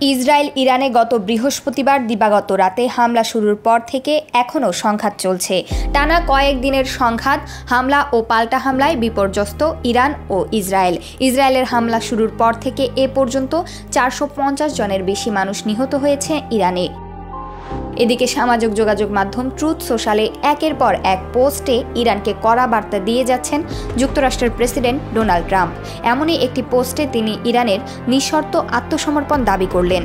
Israel ইরানে গত বৃহস্পতিবার দিবাগত রাতে হামলা শুরুর পর থেকে এখনও সংঘাত চলছে। টানা কয়েকদিনের সংঘাত, হামলা ও পাল্টা হামলায় বিপর্যস্ত ইরান ও ইসরায়েল। ইসরায়েলের হামলা শুরুর পর থেকে এ পর্যন্ত 450 জনের বেশি মানুষ নিহত হয়েছে ইরানে। এদিকে সামাজিক যোগাযোগ মাধ্যম ট্রুথ সোশ্যালে একের পর এক পোস্টে ইরানকে কড়া বার্তা দিয়ে যাচ্ছেন যুক্তরাষ্ট্রের প্রেসিডেন্ট ডোনাল্ড ট্রাম্প। এমনই একটি পোস্টে তিনি ইরানের নিঃশর্ত আত্মসমর্পণ দাবি করলেন।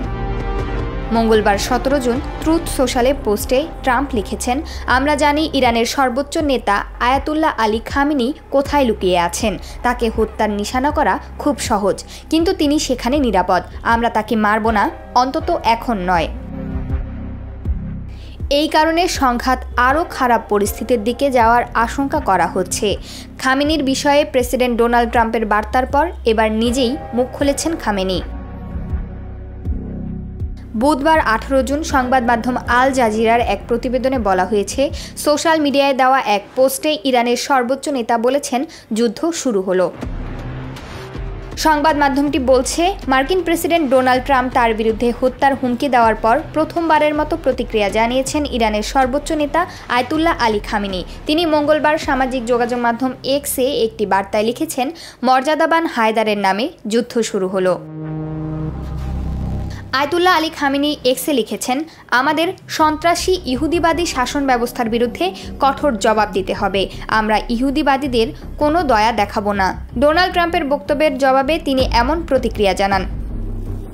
মঙ্গলবার 17 জুন ট্রুথ সোশ্যালে পোস্টে ট্রাম্প লিখেছেন, আমরা জানি ইরানের সর্বোচ্চ নেতা আয়াতুল্লাহ আলী খামেনি কোথায় লুকিয়ে আছেন। তাকে হত্যার নিশানা করা খুব সহজ, কিন্তু তিনি সেখানে নিরাপদ। আমরা তাকে মারব না, অন্তত এখন নয়। এই কারণে সংঘাত আরও খারাপ পরিস্থিতির দিকে যাওয়ার আশঙ্কা করা হচ্ছে। খামেনির বিষয়ে প্রেসিডেন্ট ডোনাল্ড ট্রাম্পের বার্তার পর এবার নিজেই মুখ খুলেছেন খামেনি। বুধবার 18 জুন সংবাদ মাধ্যম আল জাজিরার এক প্রতিবেদনে বলা হয়েছে, সোশ্যাল মিডিয়ায় দেওয়া এক পোস্টে ইরানের সর্বোচ্চ নেতা বলেছেন, যুদ্ধ শুরু হলো। সংবাদ মাধ্যমটি বলছে, মার্কিন প্রেসিডেন্ট ডোনাল্ড ট্রাম্প তার বিরুদ্ধে হত্যার হুমকি দেওয়ার পর প্রথমবারের মতো প্রতিক্রিয়া জানিয়েছেন ইরানের সর্বোচ্চ নেতা আয়াতুল্লাহ আলী খামেনি। তিনি মঙ্গলবার সামাজিক যোগাযোগ মাধ্যম এক্সে একটি বার্তায় লিখেছেন, মর্যাদাবান হায়দারের নামে যুদ্ধ শুরু হলো। আয়াতুল্লাহ আলী খামেনি এক্সে লিখেছেন, আমাদের সন্ত্রাসী ইহুদিবাদী শাসন ব্যবস্থার বিরুদ্ধে কঠোর জবাব দিতে হবে। আমরা ইহুদিবাদীদের কোনো দয়া দেখাবো না। ডোনাল্ড ট্রাম্পের বক্তব্যের জবাবে তিনি এমন প্রতিক্রিয়া জানান।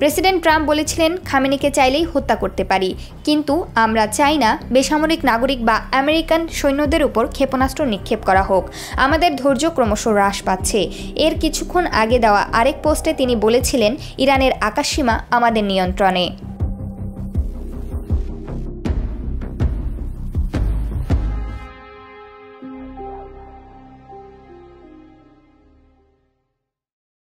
প্রেসিডেন্ট ট্রাম্প বলেছিলেন, খামেনিকে চাইলেই হত্যা করতে পারি, কিন্তু আমরা চাই না বেসামরিক নাগরিক বা আমেরিকান সৈন্যদের উপর ক্ষেপণাস্ত্র নিক্ষেপ করা হোক। আমাদের ধৈর্য ক্রমশ হ্রাস পাচ্ছে। এর কিছুক্ষণ আগে দেওয়া আরেক পোস্টে তিনি বলেছিলেন, ইরানের আকাশসীমা আমাদের নিয়ন্ত্রণে।